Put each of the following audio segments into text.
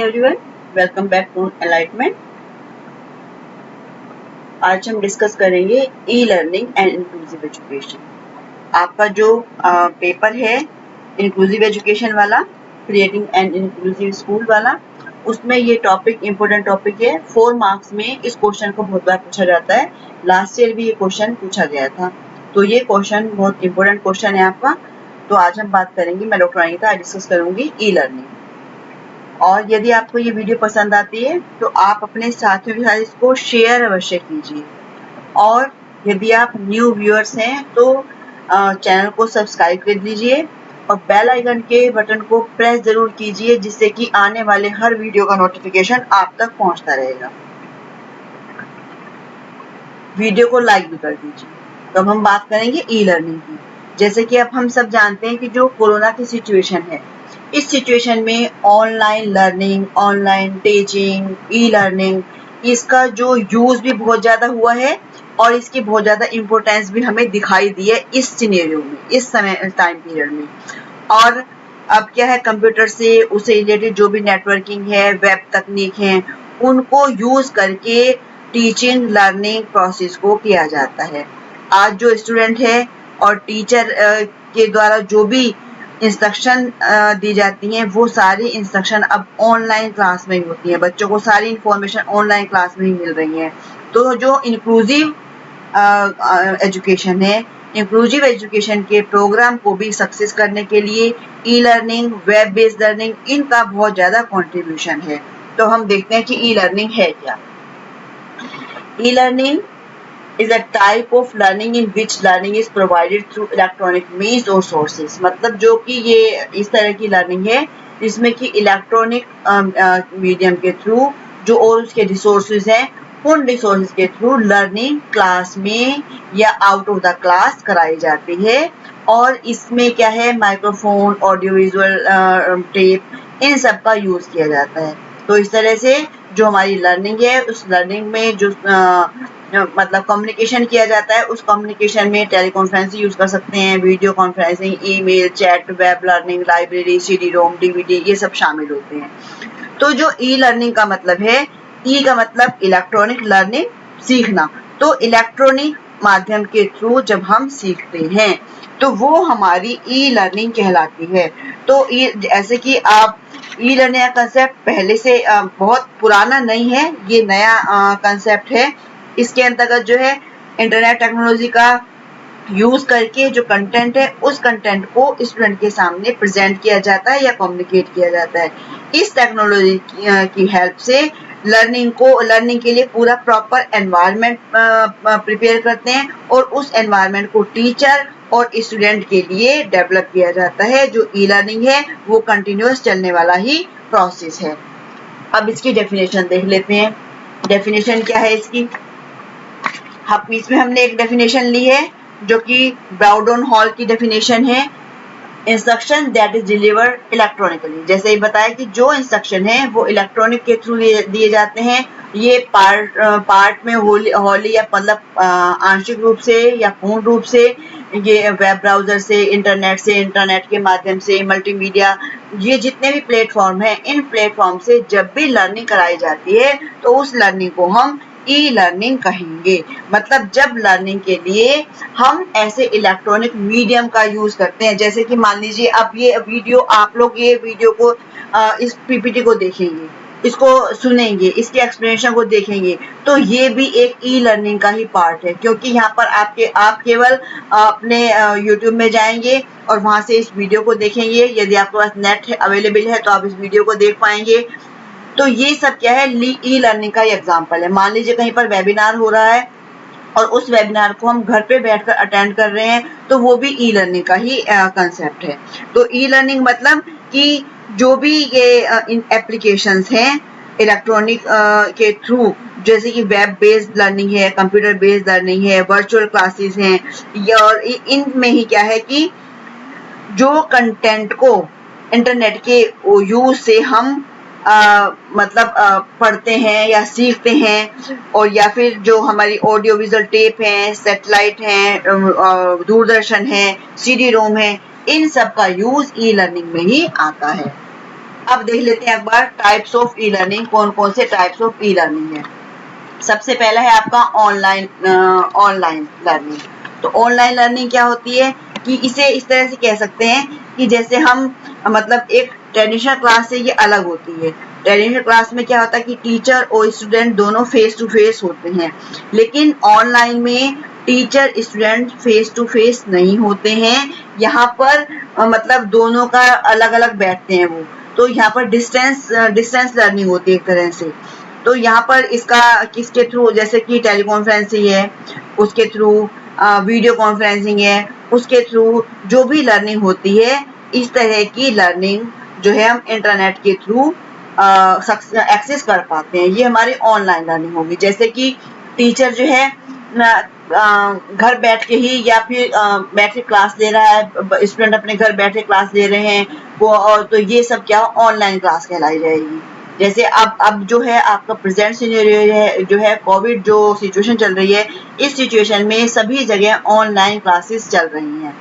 Everyone, welcome back to enlightenment. आज हम discuss करेंगे e learning and inclusive education. आपका जो पेपर है इंक्लूसिव एजुकेशन वाला, क्रिएटिंग एंड इंक्लूसिव स्कूल वाला, उसमें ये टॉपिक इम्पोर्टेंट टॉपिक है। 4 मार्क्स में इस क्वेश्चन को बहुत बार पूछा जाता है। लास्ट ईयर भी ये क्वेश्चन पूछा गया था, तो ये क्वेश्चन बहुत इंपॉर्टेंट क्वेश्चन है आपका। तो आज हम बात करेंगे, मैं डॉक्टर अनीता डिस्कस करूंगी ई लर्निंग। और यदि आपको ये वीडियो पसंद आती है तो आप अपने साथियों के साथ इसको शेयर अवश्य कीजिए। और यदि आप न्यू व्यूअर्स हैं तो चैनल को सब्सक्राइब कर लीजिए और बेल आइकन के बटन को प्रेस जरूर कीजिए, जिससे कि आने वाले हर वीडियो का नोटिफिकेशन आप तक पहुंचता रहेगा। वीडियो को लाइक भी कर दीजिए। तो अब हम बात करेंगे ई लर्निंग की। जैसे कि अब हम सब जानते हैं कि जो कोरोना की सिचुएशन है, इस सिचुएशन में online learning, online teaching, e learning, इसका जो यूज भी बहुत ज्यादा हुआ है और इसकी बहुत ज्यादा इम्पोर्टेंस भी हमें दिखाई दी है इस सिनेरियो में, इस समय टाइम पीरियड में। और अब क्या है, कंप्यूटर से उससे रिलेटेड जो भी नेटवर्किंग है, वेब तकनीक है, उनको यूज करके टीचिंग लर्निंग प्रोसेस को किया जाता है। आज जो स्टूडेंट है और टीचर के द्वारा जो भी इंस्ट्रक्शन दी जाती हैं, वो सारी इंस्ट्रक्शन अब ऑनलाइन क्लास में ही होती है। बच्चों को सारी इंफॉर्मेशन ऑनलाइन क्लास में ही मिल रही है। तो जो इंक्लूसिव एजुकेशन है, इंक्लूसिव एजुकेशन के प्रोग्राम को भी सक्सेस करने के लिए e learning, web based learning, इनका बहुत ज्यादा कंट्रीब्यूशन है। तो हम देखते हैं कि ई लर्निंग है क्या। E learning is a type of learning in which learning is provided through electronic means or sources। मतलब जो कि ये इस तरह की लर्निंग है जिसमें कि इलेक्ट्रॉनिक मीडियम के थ्रू जो और उसके रिसोर्सेज हैं, उन रिसोर्सेज के थ्रू लर्निंग क्लास में या आउट ऑफ द क्लास कराई जाती है। और इसमें क्या है, माइक्रोफोन, ऑडियो विजुअल टेप, इन सब का यूज किया जाता है। तो इस तरह से जो हमारी लर्निंग है, उस लर्निंग में जो मतलब कम्युनिकेशन किया जाता है, उस कम्युनिकेशन में टेलीकॉन्फ्रेंसिंग यूज कर सकते हैं, video conferencing, email, chat, web learning, library, CD ROM, DVD, ये सब शामिल होते हैं। तो जो ई लर्निंग का मतलब है, ई का मतलब इलेक्ट्रॉनिक लर्निंग, सीखना। तो इलेक्ट्रॉनिक माध्यम के थ्रू जब हम सीखते हैं तो वो हमारी ई लर्निंग कहलाती है। तो ऐसे कि आप ई लर्निंग का कंसेप्ट पहले से बहुत पुराना नहीं है, ये नया कंसेप्ट है। इसके अंतर्गत जो है इंटरनेट टेक्नोलॉजी का यूज करके जो कंटेंट है, उस कंटेंट को स्टूडेंट के सामने प्रेजेंट किया जाता है या कम्युनिकेट किया जाता है। इस टेक्नोलॉजी की हेल्प से लर्निंग के लिए पूरा प्रॉपर एनवायरनमेंट प्रिपेयर करते हैं और उस एनवायरनमेंट को टीचर और स्टूडेंट के लिए डेवलप किया जाता है। जो ई लर्निंग है वो कंटिन्यूअस चलने वाला ही प्रोसेस है। अब इसकी डेफिनेशन देख लेते हैं। डेफिनेशन क्या है इसकी? इसमें हमने एक डेफिनेशन ली है जो कि ब्राउडन हॉल की डेफिनेशन है। Instruction that is delivered electronically. जैसे ही बताया कि जो इंस्ट्रक्शन है वो इलेक्ट्रॉनिक के थ्रू दिए जाते हैं। ये पार्ट में होली या मतलब आंशिक रूप से या पूर्ण रूप से ये वेब ब्राउजर से, इंटरनेट के माध्यम से, मल्टीमीडिया, ये जितने भी प्लेटफॉर्म हैं, इन प्लेटफॉर्म से जब भी लर्निंग कराई जाती है तो उस लर्निंग को हम ई लर्निंग कहेंगे। मतलब जब लर्निंग के लिए हम ऐसे इलेक्ट्रॉनिक मीडियम का यूज करते हैं, जैसे कि मान लीजिए अब ये वीडियो, आप लोग ये वीडियो को इस पीपीटी को देखेंगे, इसको सुनेंगे, इसके एक्सप्लेनेशन को देखेंगे, तो ये भी एक ई लर्निंग का ही पार्ट है। क्योंकि यहाँ पर आप केवल अपने यूट्यूब में जाएंगे और वहां से इस वीडियो को देखेंगे। यदि आपके पास नेट अवेलेबल है तो आप इस वीडियो को देख पाएंगे। तो ये सब क्या है, ई लर्निंग का एग्जाम्पल है। मान लीजिए कहीं पर वेबिनार हो रहा है और उस वेबिनार को हम घर पे बैठकर अटेंड कर रहे हैं, तो वो भी ई लर्निंग का ही कंसेप्ट है। तो ई लर्निंग मतलब कि जो भी ये एप्लीकेशंस हैं इलेक्ट्रॉनिक के थ्रू, जैसे कि वेब बेस्ड लर्निंग है, कंप्यूटर बेस्ड लर्निंग है, वर्चुअल क्लासेस हैं, और इनमें ही क्या है कि जो कंटेंट को इंटरनेट के यूज से हम मतलब पढ़ते हैं या सीखते हैं, और या फिर जो हमारी ऑडियो विजुअल टेप है, सैटेलाइट है, दूरदर्शन है, सीडी रोम है, इन सब का यूज ई लर्निंग में ही आता है। अब देख लेते हैं एक बार टाइप्स ऑफ ई लर्निंग, कौन कौन से टाइप्स ऑफ ई लर्निंग है। सबसे पहला है आपका ऑनलाइन लर्निंग। तो ऑनलाइन लर्निंग क्या होती है कि इसे इस तरह से कह सकते हैं कि जैसे हम मतलब एक ट्रेडिशनल क्लास से ये अलग होती है। ट्रेडिशनल क्लास में क्या होता है कि टीचर और स्टूडेंट दोनों फेस टू फेस होते हैं, लेकिन ऑनलाइन में teacher student face to face नहीं होते हैं। यहाँ पर मतलब दोनों का अलग अलग बैठते हैं वो, तो यहाँ पर डिस्टेंस लर्निंग होती है एक तरह से। तो यहाँ पर इसका किसके थ्रू, जैसे कि टेलीकॉन्फ्रेंसिंग है उसके थ्रू, वीडियो कॉन्फ्रेंसिंग है उसके थ्रू जो भी लर्निंग होती है, इस तरह की लर्निंग जो है हम इंटरनेट के थ्रू एक्सेस कर पाते हैं। ये हमारी ऑनलाइन लर्निंग होगी। जैसे कि टीचर जो है घर बैठ के ही या फिर बैठ के क्लास ले रहा है, स्टूडेंट अपने घर बैठे क्लास ले रहे हैं वो, और तो ये सब क्या ऑनलाइन क्लास कहलाई जाएगी। जैसे अब जो है आपका प्रेजेंट सिनेरियो है, जो है कोविड जो सिचुएशन चल रही है, इस सिचुएशन में सभी जगह ऑनलाइन क्लासेस चल रही हैं।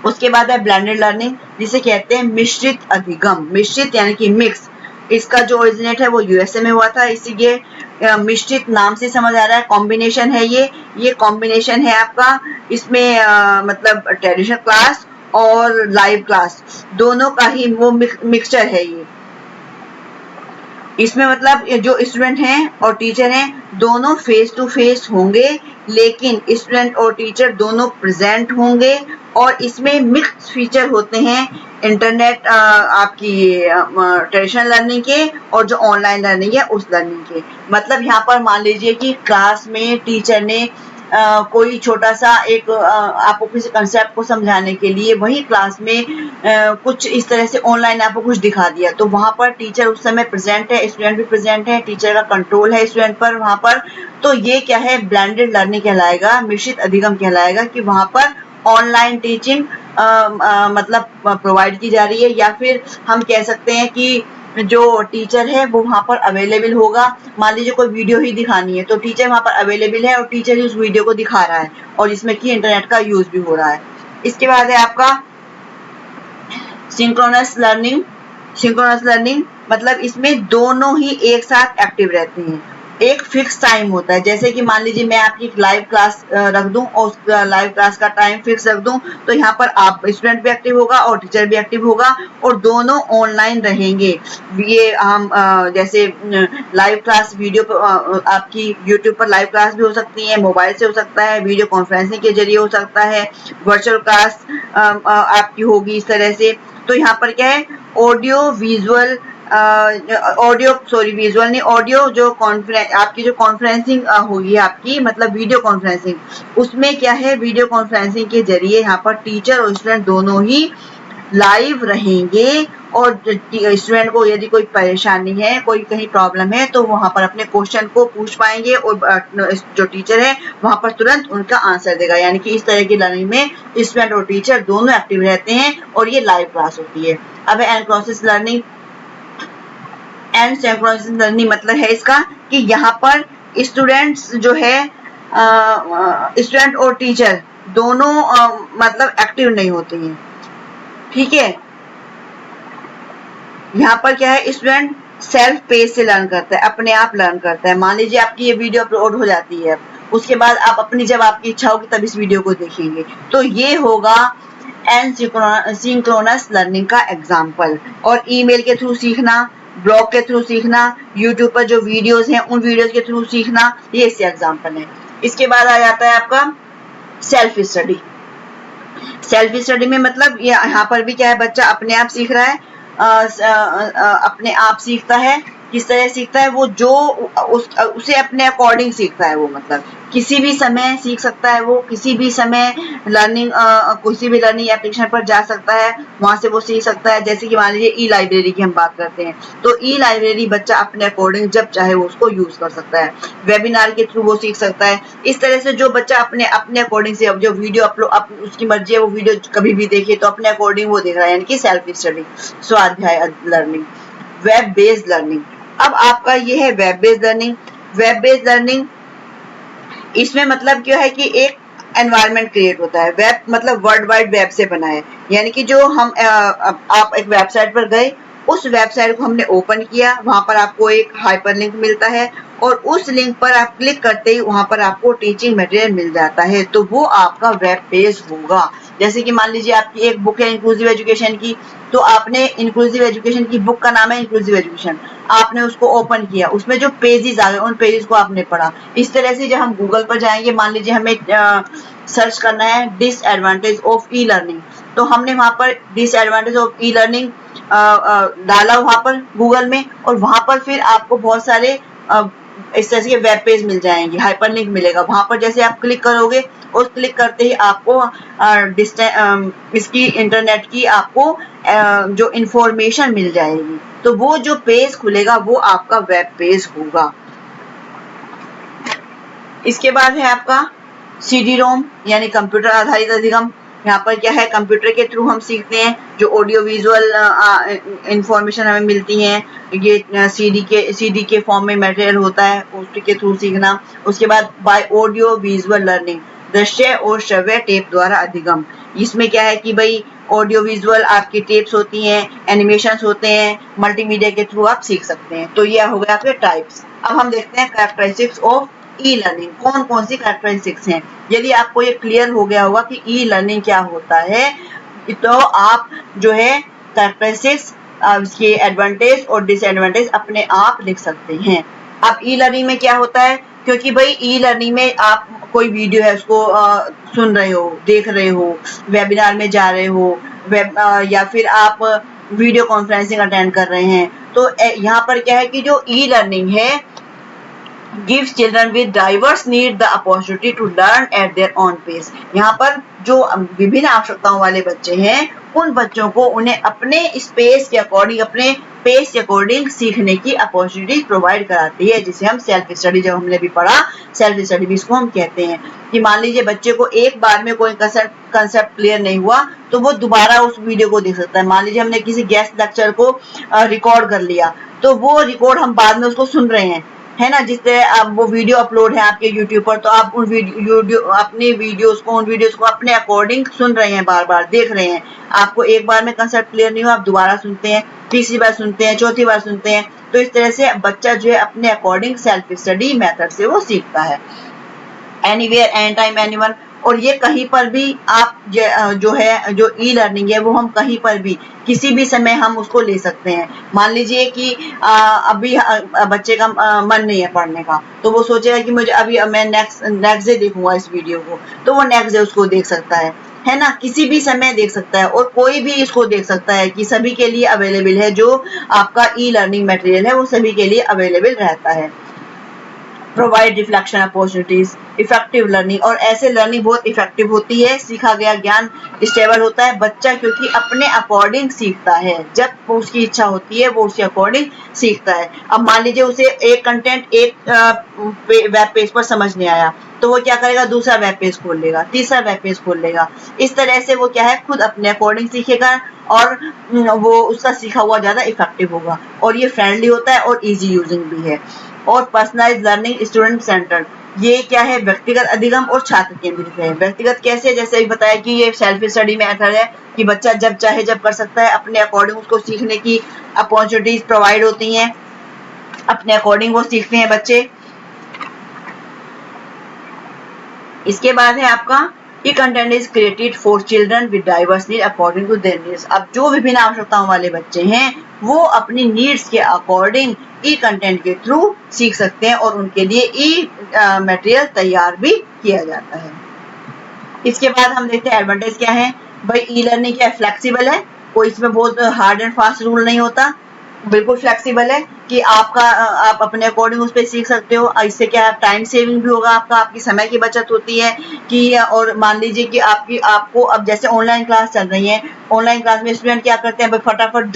उसके बाद है ब्लेंडेड लर्निंग, जिसे कहते हैं मिश्रित अधिगम। मिश्रित यानी कि मिक्स। इसका जो ओरिजिनेट है वो यूएसए में हुआ था, इसीलिए मिश्रित नाम से समझ आ रहा है। कॉम्बिनेशन है ये कॉम्बिनेशन है आपका। इसमें मतलब ट्रेडिशनल क्लास और लाइव क्लास दोनों का ही वो मिक्सचर है ये। इसमें मतलब जो स्टूडेंट हैं और टीचर हैं दोनों फेस टू फेस होंगे, लेकिन स्टूडेंट और टीचर दोनों प्रेजेंट होंगे। और इसमें मिक्स फीचर होते हैं इंटरनेट आपकी ट्रेडिशनल लर्निंग के और जो ऑनलाइन लर्निंग है उस लर्निंग के। मतलब यहाँ पर मान लीजिए कि क्लास में टीचर ने कोई छोटा सा एक आपको किसी कंसेप्ट को समझाने के लिए वही क्लास में कुछ इस तरह से ऑनलाइन आपको कुछ दिखा दिया, तो वहां पर टीचर उस समय प्रेजेंट है, स्टूडेंट भी प्रेजेंट है, टीचर का कंट्रोल है स्टूडेंट पर वहां पर। तो ये क्या है, ब्लेंडेड लर्निंग कहलाएगा, मिश्रित अधिगम कहलाएगा कि वहां पर ऑनलाइन टीचिंग मतलब प्रोवाइड की जा रही है, या फिर हम कह सकते हैं कि जो टीचर है वो वहां पर अवेलेबल होगा। मान लीजिए कोई वीडियो ही दिखानी है तो टीचर वहां पर अवेलेबल है और टीचर ही उस वीडियो को दिखा रहा है, और इसमें कि इंटरनेट का यूज भी हो रहा है। इसके बाद है आपका सिंक्रोनस लर्निंग। सिंक्रोनस लर्निंग मतलब इसमें दोनों ही एक साथ एक्टिव रहते हैं। एक फिक्स टाइम होता है, जैसे कि मान लीजिए मैं आपकी लाइव क्लास रख दूं और उस लाइव क्लास का टाइम फिक्स रख दूं, तो यहाँ पर आप स्टूडेंट भी एक्टिव होगा और टीचर भी एक्टिव होगा और दोनों ऑनलाइन रहेंगे। ये हम जैसे लाइव क्लास वीडियो आपकी यूट्यूब पर लाइव क्लास भी हो सकती है, मोबाइल से हो सकता है, वीडियो कॉन्फ्रेंसिंग के जरिए हो सकता है, वर्चुअल क्लास आपकी होगी इस तरह से। तो यहाँ पर क्या है, ऑडियो विजुअल विजुअल नहीं, ऑडियो जो आपकी जो कॉन्फ्रेंसिंग होगी आपकी मतलब वीडियो कॉन्फ्रेंसिंग, उसमें क्या है वीडियो कॉन्फ्रेंसिंग के जरिए यहाँ पर टीचर और स्टूडेंट दोनों ही लाइव रहेंगे। और स्टूडेंट को यदि कोई परेशानी है, कोई कहीं प्रॉब्लम है, तो वहां पर अपने क्वेश्चन को पूछ पाएंगे और जो टीचर है वहां पर तुरंत उनका आंसर देगा। यानी कि इस तरह की लर्निंग में स्टूडेंट और टीचर दोनों एक्टिव रहते हैं और ये लाइव क्लास होती है। अब एनक्रोसिस लर्निंग। एंड सिंक्रोनाइज लर्निंग मतलब है इसका कि यहाँ पर स्टूडेंट्स जो है स्टूडेंट और टीचर दोनों मतलब एक्टिव नहीं होते हैं। ठीक है, यहाँ पर क्या है, स्टूडेंट सेल्फ पेस से लर्न करता है, अपने आप लर्न करता है। मान लीजिए आपकी ये वीडियो अपलोड हो जाती है, उसके बाद आप अपनी जब आपकी इच्छा होगी तब इस वीडियो को देखेंगे, तो ये होगा एसिंक्रोनस लर्निंग का एग्जाम्पल। और ईमेल के थ्रू सीखना, ब्लॉग के थ्रू सीखना, यूट्यूब पर जो वीडियोस हैं उन वीडियोस के थ्रू सीखना, ये इससे एग्जाम्पल है। इसके बाद आ जाता है आपका सेल्फ स्टडी। सेल्फ स्टडी में मतलब ये यहाँ पर भी क्या है, बच्चा अपने आप सीख रहा है, अपने आप सीखता है। किस तरह सीखता है, वो जो उसे अपने अकॉर्डिंग सीखता है, वो मतलब किसी भी समय सीख सकता है, वो किसी भी समय लर्निंग किसी भी लर्निंग एप्लीकेशन पर जा सकता है, वहां से वो सीख सकता है। जैसे कि मान लीजिए ई लाइब्रेरी की हम बात करते हैं, तो ई लाइब्रेरी बच्चा अपने अकॉर्डिंग जब चाहे वो उसको यूज कर सकता है, वेबिनार के थ्रू वो सीख सकता है। इस तरह से जो बच्चा अपने अकॉर्डिंग से जो वीडियो अपलोड उसकी मर्जी है वो वीडियो कभी भी देखे तो अपने अकॉर्डिंग वो देख रहा है, यानी कि सेल्फ स्टडी, स्वाध्याय लर्निंग। वेब बेस्ड लर्निंग, अब आपका ये है web based learning. Web based learning इसमें मतलब क्या है कि एक एनवायरनमेंट क्रिएट होता है। वेब मतलब वर्ल्ड वाइड वेब से बना है, यानी कि जो हम आप एक वेबसाइट पर गए उस वेबसाइट को हमने ओपन किया, वहां पर आपको एक हाइपरलिंक मिलता है और उस लिंक पर आप क्लिक करते ही वहां पर आपको टीचिंग मटेरियल मिल जाता है, तो वो आपका वेब पेज होगा। जैसे कि मान लीजिए आपकी एक बुक है इंक्लूसिव एजुकेशन की, तो आपने इंक्लूसिव एजुकेशन की बुक का नाम है इंक्लूसिव एजुकेशन, आपने उसको ओपन किया, उसमें जो पेजेस आ गए उन पेजेस को आपने पढ़ा। इस तरह से जब हम गूगल पर जाएंगे, मान लीजिए हमें सर्च करना है डिसएडवांटेज ऑफ ई लर्निंग, तो हमने वहां पर डिसएडवांटेज ऑफ ई लर्निंग डाला वहां पर गूगल में, और वहां पर फिर आपको बहुत सारे इस तरह के वेब पेज मिल जाएंगे, हाइपरलिंक मिलेगा, वहां पर जैसे आप क्लिक करोगे और क्लिक करते ही आपको इसकी इंटरनेट की आपको जो इंफॉर्मेशन मिल जाएगी, तो वो जो पेज खुलेगा वो आपका वेब पेज होगा। इसके बाद है आपका CD-ROM यानी कंप्यूटर आधारित अधिगम। यहाँ पर क्या है, कंप्यूटर के थ्रू हम सीखते हैं, जो ऑडियो विजुअल इंफॉर्मेशन हमें मिलती है, ये सीडी के फॉर्म में मटेरियल होता है, उसके थ्रू सीखना। उसके बाद बाय ऑडियो विजुअल लर्निंग, दृश्य और श्रव्य टेप द्वारा अधिगम। इसमें क्या है कि भाई ऑडियो विजुअल आपकी टेप्स होती हैं, एनिमेशंस होते हैं, मल्टीमीडिया के थ्रू आप सीख सकते हैं। तो यह हो गया आपके टाइप्स। अब हम देखते हैं कैरेक्टरिस्टिक्स ऑफ ई लर्निंग, कौन कौन सी कैरेक्टरिस्टिक्स हैं। यदि आपको ये क्लियर हो गया होगा कि ई लर्निंग क्या होता है, तो आप जो है कैरेक्टरिस्टिक्स, इसके एडवांटेज और डिसएडवांटेज अपने आप लिख सकते हैं। अब ई लर्निंग में क्या होता है, क्योंकि भाई ई लर्निंग में आप कोई वीडियो है उसको सुन रहे हो, देख रहे हो, वेबिनार में जा रहे हो, या फिर आप वीडियो कॉन्फ्रेंसिंग अटेंड कर रहे हैं, तो यहाँ पर क्या है कि जो ई लर्निंग है gives children with diverse need the opportunity to learn at their own pace। यहाँ पर जो विभिन्न आवश्यकताओं वाले बच्चे हैं, उन बच्चों को उन्हें अपने स्पेस के अकॉर्डिंग, अपने पेस के अकॉर्डिंग सीखने की अपॉर्चुनिटी प्रोवाइड कराती है, जिसे हम सेल्फ स्टडी, जब हमने भी पढ़ा सेल्फ स्टडी भी इसको हम कहते हैं। कि मान लीजिए बच्चे को एक बार में कोई कंसेप्ट क्लियर नहीं हुआ, तो वो दोबारा उस वीडियो को देख सकता है। मान लीजिए हमने किसी गेस्ट लेक्चर को रिकॉर्ड कर लिया, तो वो रिकॉर्ड हम बाद में उसको सुन रहे हैं, है ना, जिस तरह आप वो वीडियो अपलोड है आपके यूट्यूब पर, तो आप उन अपने वीडियोस को अपने अकॉर्डिंग सुन रहे हैं, बार बार देख रहे हैं। आपको एक बार में कंसेप्ट क्लियर नहीं हुआ, आप दोबारा सुनते हैं, तीसरी बार सुनते हैं, चौथी बार सुनते हैं। तो इस तरह से बच्चा जो है अपने अकॉर्डिंग सेल्फ स्टडी मेथड से वो सीखता है। एनीवेयर, एनी टाइम, एनीवन, और ये कहीं पर भी आप जो है जो ई लर्निंग है वो हम कहीं पर भी किसी भी समय हम उसको ले सकते हैं। मान लीजिए कि अभी बच्चे का मन नहीं है पढ़ने का, तो वो सोचेगा कि मुझे अभी मैं नेक्स्ट डे देखूंगा इस वीडियो को, तो वो नेक्स्ट डे उसको देख सकता है ना, किसी भी समय देख सकता है, और कोई भी इसको देख सकता है, कि सभी के लिए अवेलेबल है। जो आपका ई लर्निंग मटेरियल है वो सभी के लिए अवेलेबल रहता है। Provide reflection opportunities, effective learning, और ऐसे लर्निंग बहुत इफेक्टिव होती है, सीखा गया ज्ञान स्टेबल होता है, बच्चा क्योंकि अपने अकॉर्डिंग सीखता है, जब उसकी इच्छा होती है वो उसके अकॉर्डिंग सीखता है। अब मान लीजिए उसे एक कंटेंट एक वेब पेज पर समझ नहीं आया, तो वो क्या करेगा, दूसरा वेब पेज खोल लेगा, तीसरा वेब पेज खोल लेगा। इस तरह से वो क्या है, खुद अपने अकॉर्डिंग सीखेगा, और वो उसका सीखा हुआ ज्यादा इफेक्टिव होगा, और ये फ्रेंडली होता है और इजी यूजिंग भी है। और पर्सनलाइज्ड लर्निंग, स्टूडेंट सेंटर्ड, ये क्या है, व्यक्तिगत अधिगम और छात्र केंद्रित है। व्यक्तिगत कैसे, जैसे अभी बताया कि ये सेल्फ स्टडी मेथड है, कि बच्चा जब चाहे जब कर सकता है, अपने अकॉर्डिंग उसको सीखने की अपॉर्चुनिटीज प्रोवाइड होती हैं, अपने अकॉर्डिंग वो सीखते हैं बच्चे। इसके बाद है आपका e content is created for children with diverse need according to their needs. अब जो विभिन्न आवश्यकताओं वाले बच्चे हैं वो अपनी नीड्स के अकॉर्डिंग ई कंटेंट के थ्रू सीख सकते हैं, और उनके लिए ई मटेरियल तैयार भी किया जाता है। इसके बाद हम देखते हैं एडवांटेज क्या है। भाई ई लर्निंग क्या है, फ्लेक्सिबल है, कोई इसमें बहुत हार्ड एंड फास्ट रूल नहीं होता, बिल्कुल फ्लेक्सिबल है कि आप अपने अकॉर्डिंग उस पर सीख सकते हो। इससे क्या है, टाइम सेविंग भी होगा आपका, आपकी समय की बचत होती है कि, और मान लीजिए कि आपको अब जैसे ऑनलाइन क्लास चल रही है, ऑनलाइन क्लास में स्टूडेंट क्या करते हैं, फटाफट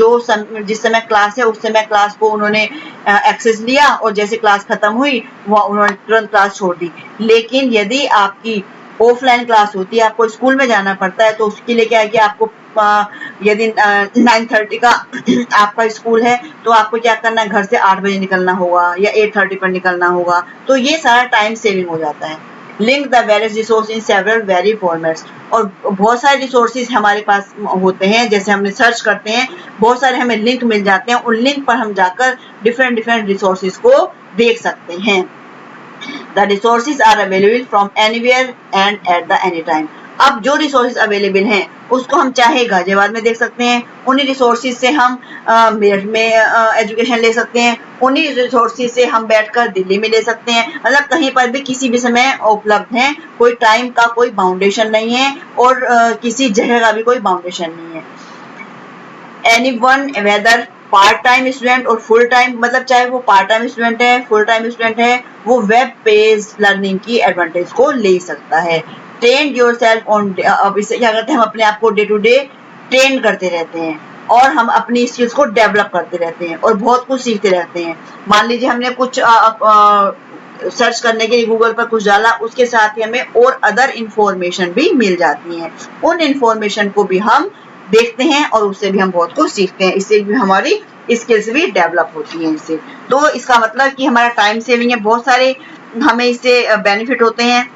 जिस समय क्लास है उस समय क्लास को उन्होंने एक्सेस लिया, और जैसे क्लास खत्म हुई वो उन्होंने तुरंत क्लास छोड़ दी। लेकिन यदि आपकी ऑफलाइन क्लास होती है, आपको स्कूल में जाना पड़ता है, तो उसके लिए क्या है कि आपको यदि 9:30 का आपका स्कूल है, तो आपको क्या करना है, घर से 8 बजे निकलना होगा या 8:30 पर निकलना होगा, तो ये सारा टाइम सेविंग हो जाता है। Link the various resource in several very formats, और बहुत सारे रिसोर्सेज हमारे पास होते हैं, जैसे हमने सर्च करते हैं बहुत सारे हमें लिंक मिल जाते हैं, उन लिंक पर हम जाकर डिफरेंट रिसोर्सेज को देख सकते हैं। The resources are available from anywhere and at the any time. अब जो रिसोर्सेज अवेलेबल हैं उसको हम चाहे गाजियाबाद में देख सकते हैं, उन्हीं रिसोर्सेज से हम मेरठ में एजुकेशन ले सकते हैं, उन्हीं रिसोर्सेज से हम बैठकर दिल्ली में ले सकते हैं, मतलब कहीं पर भी किसी भी समय उपलब्ध हैं, कोई टाइम का कोई बाउंडेशन नहीं है और किसी जगह का भी कोई बाउंडेशन नहीं है। Anyone whether part time student और फुल टाइम, मतलब चाहे वो पार्ट टाइम स्टूडेंट है फुल टाइम स्टूडेंट है, वो वेब पेज लर्निंग की एडवांटेज को ले सकता है। ट्रेन योरसेल्फ ऑन, अब इससे क्या करते हैं हम अपने आप को डे टू डे ट्रेन करते रहते हैं और हम अपनी स्किल्स को डेवलप करते रहते हैं और बहुत कुछ सीखते रहते हैं। मान लीजिए हमने कुछ सर्च करने के लिए गूगल पर कुछ डाला, उसके साथ ही हमें और अदर इंफॉर्मेशन भी मिल जाती हैं, उन इंफॉर्मेशन को भी हम देखते हैं और उससे भी हम बहुत कुछ सीखते हैं, इससे भी हमारी स्किल्स भी डेवलप होती हैं इससे। तो इसका मतलब कि हमारा टाइम सेविंग है, बहुत सारे हमें इससे बेनिफिट होते हैं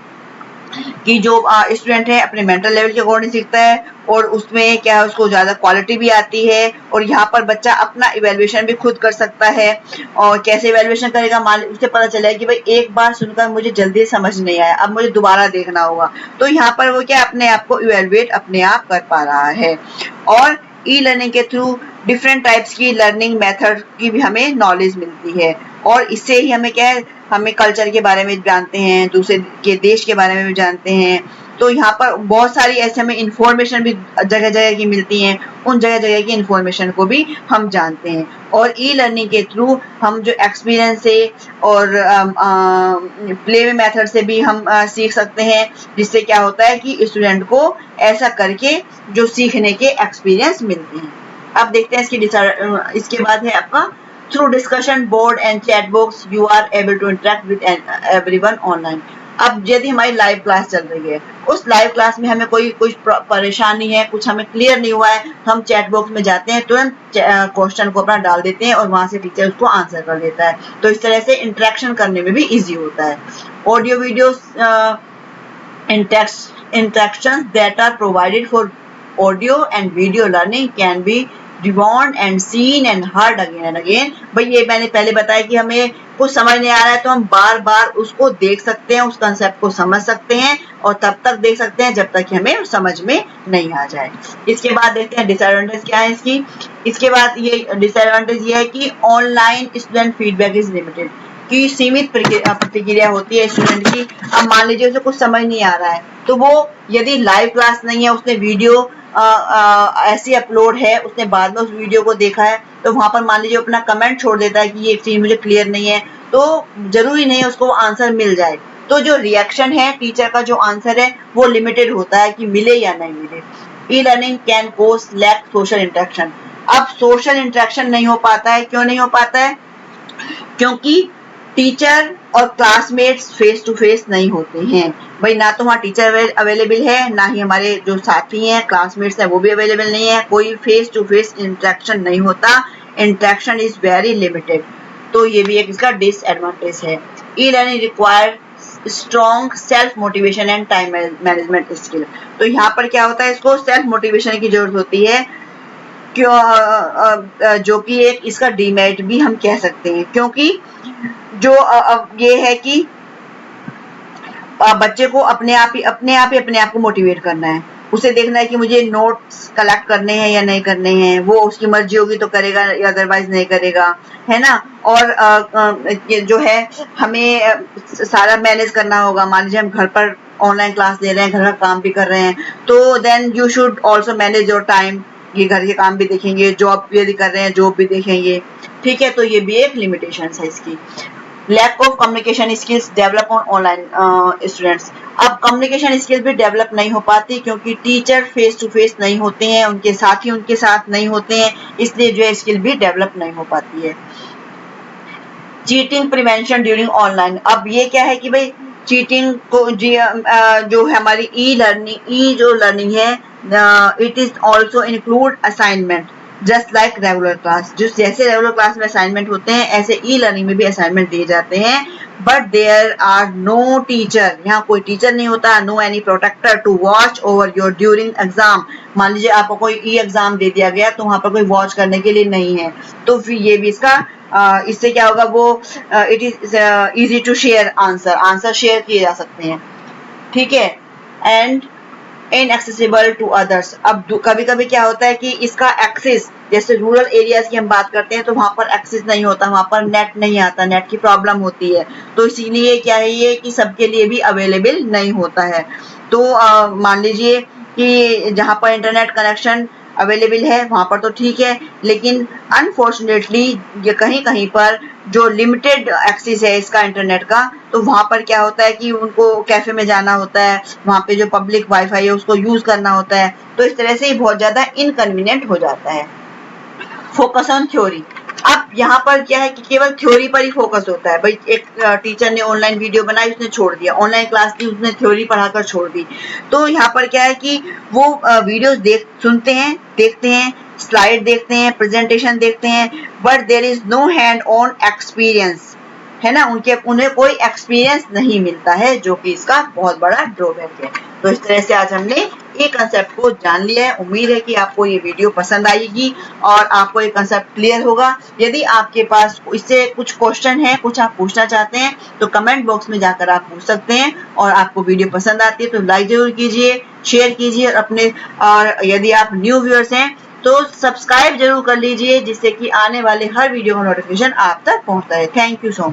कि जो स्टूडेंट है अपने मेंटल लेवल के अकॉर्डिंग सीखता है और उसमें क्या है उसको ज़्यादा क्वालिटी भी आती है, और यहाँ पर बच्चा अपना इवेल्युएशन भी खुद कर सकता है। और कैसे इवेल्युएशन करेगा, मान उसे पता चलेगा कि भाई एक बार सुनकर मुझे जल्दी समझ नहीं आया, अब मुझे दोबारा देखना होगा, तो यहाँ पर वो क्या अपने आप को इवेल्युएट अपने आप कर पा रहा है। और ई लर्निंग के थ्रू डिफरेंट टाइप्स की लर्निंग मेथड की भी हमें नॉलेज मिलती है, और इससे ही हमें क्या है हमें कल्चर के बारे में जानते हैं, दूसरे के देश के बारे में भी जानते हैं। तो यहाँ पर बहुत सारी ऐसे हमें इंफॉर्मेशन भी जगह जगह की मिलती हैं, उन जगह जगह की इंफॉर्मेशन को भी हम जानते हैं। और ई लर्निंग के थ्रू हम जो एक्सपीरियंस से और प्ले मेथड से भी हम सीख सकते हैं, जिससे क्या होता है कि स्टूडेंट को ऐसा करके जो सीखने के एक्सपीरियंस मिलते हैं। अब देखते हैं इसके बाद है आपका through discussion board and chat box you are able to interact with everyone online. अब यदि हमारी लाइव क्लास चल रही है, उस लाइव क्लास में हमें कोई कुछ परेशानी है, कुछ हमें क्लियर नहीं हुआ है, तो हम चैट बॉक्स में जाते हैं, तुरंत क्वेश्चन को अपना डाल देते हैं और वहां से टीचर उसको आंसर कर देता है। तो इस तरह से इंटरेक्शन करने में भी इजी होता है। Audio video interactions that are provided for audio and video learning can be rewound and seen and heard again and again. भाई ये मैंने पहले बताया कि हमें कुछ समझ नहीं आ रहा है तो हम बार बार उसको देख सकते हैं, उस कंसेप्ट को समझ सकते हैं, और तब तक देख सकते हैं जब तक कि हमें समझ में नहीं आ जाए। इसके बाद देखते हैं डिसएडवांटेज क्या है इसकी। इसके बाद ये डिसएडवांटेज ये है कि online student feedback is limited, की सीमित प्रतिक्रिया होती है स्टूडेंट की। अब मान लीजिए उसे कुछ समझ नहीं आ रहा है, तो वो यदि लाइव क्लास नहीं है, उसने वीडियो ऐसी अपलोड है, उसने बाद में उस वीडियो को देखा है, तो वहां पर मान लीजिए अपना कमेंट छोड़ देता है कि ये चीज मुझे क्लियर नहीं है, तो जरूरी नहीं है उसको आंसर मिल जाए। तो जो रिएक्शन है टीचर का, जो आंसर है वो लिमिटेड होता है कि मिले या नहीं मिले। E learning can cause lack social interaction. अब सोशल इंटरेक्शन नहीं हो पाता है, क्यों नहीं हो पाता है? क्योंकि टीचर और क्लासमेट्स फेस टू फेस नहीं होते हैं। भाई ना तो वहाँ टीचर अवेलेबल है, ना ही हमारे जो साथी हैं क्लासमेट्स हैं वो भी अवेलेबल नहीं है, कोई फेस टू फेस इंटरेक्शन नहीं होता, इंटरेक्शन इज वेरी लिमिटेड। तो ये भी एक इसका डिसएडवांटेज है। E learning require strong self motivation and time management skill. तो यहाँ पर क्या होता है, इसको सेल्फ मोटिवेशन की जरूरत होती है, क्यों जो कि एक इसका डीमेरिट भी हम कह सकते हैं, क्योंकि जो ये है कि बच्चे को अपने आप को मोटिवेट करना है, उसे देखना है कि मुझे नोट्स कलेक्ट करने हैं या नहीं करने हैं, वो उसकी मर्जी होगी तो करेगा या अदरवाइज नहीं करेगा, है ना। और ये जो है हमें सारा मैनेज करना होगा। मान लीजिए हम घर पर ऑनलाइन क्लास ले रहे हैं, घर का काम भी कर रहे हैं, तो then you should also manage your time. ये घर के काम भी देखेंगे, जॉब भी यदि कर रहे हैं जॉब भी देखेंगे, ठीक है। तो ये भी एक लिमिटेशन है इसकी। Lack of communication skills develop on online students. अब कम्युनिकेशन स्किल्स भी डेवलप नहीं हो पाती क्योंकि टीचर फेस टू फेस नहीं होते हैं, उनके साथी उनके साथ नहीं होते हैं, इसलिए जो है स्किल भी डेवलप नहीं हो पाती है। Cheating prevention during online. अब ये क्या है कि भाई चीटिंग को जो है हमारी ई लर्निंग है, it is also include assignment. Just like regular class, जो जैसे रेगुलर क्लास में असाइनमेंट होते हैं ऐसे ई लर्निंग में भी असाइनमेंट दिए जाते हैं, but there are no teacher, यहाँ कोई टीचर नहीं होता, no any protector to watch over your during exam. मान लीजिए आपको कोई ई एग्जाम दे दिया गया तो वहां पर कोई वॉच करने के लिए नहीं है, तो फिर ये भी इसका इससे क्या होगा, वो it is easy to share answer share किए जा सकते हैं, ठीक है। एंड इनएक्सेसिबल टू अदर्स, अब कभी कभी क्या होता है कि इसका एक्सेस, जैसे रूरल एरियाज की हम बात करते हैं तो वहां पर एक्सेस नहीं होता, वहां पर नेट नहीं आता, नेट की प्रॉब्लम होती है, तो इसीलिए क्या है ये कि सबके लिए भी अवेलेबल नहीं होता है। तो मान लीजिए कि जहां पर इंटरनेट कनेक्शन अवेलेबल है वहां पर तो ठीक है, लेकिन अनफॉर्चुनेटली ये कहीं कहीं पर जो लिमिटेड एक्सेस है इसका इंटरनेट का, तो वहां पर क्या होता है कि उनको कैफे में जाना होता है, वहां पे जो पब्लिक वाईफाई है उसको यूज करना होता है, तो इस तरह से ही बहुत ज्यादा इनकन्वीनियंट हो जाता है। फोकस ऑन थ्योरी, अब यहाँ पर क्या है कि केवल थ्योरी पर ही फोकस होता है। भाई एक टीचर ने ऑनलाइन वीडियो बनाई, उसने छोड़ दिया, ऑनलाइन क्लास दी, उसने थ्योरी पढ़ाकर छोड़ दी, तो यहाँ पर क्या है कि वो वीडियोस सुनते हैं, देखते हैं, स्लाइड देखते हैं, प्रेजेंटेशन देखते हैं, but there is no hand on experience, है ना, उन्हें कोई एक्सपीरियंस नहीं मिलता है, जो कि इसका बहुत बड़ा ड्रॉबैक है। तो इस तरह से आज हमने ये कंसेप्ट को जान लिया है। उम्मीद है कि आपको ये वीडियो पसंद आएगी और आपको ये कंसेप्ट क्लियर होगा। यदि आपके पास इससे कुछ क्वेश्चन है, कुछ आप पूछना चाहते हैं, तो कमेंट बॉक्स में जाकर आप पूछ सकते हैं। और आपको वीडियो पसंद आती है तो लाइक जरूर कीजिए, शेयर कीजिए और यदि आप न्यू व्यूअर्स हैं तो सब्सक्राइब जरूर कर लीजिए, जिससे कि आने वाले हर वीडियो का नोटिफिकेशन आप तक पहुंचता है। Thank you so much.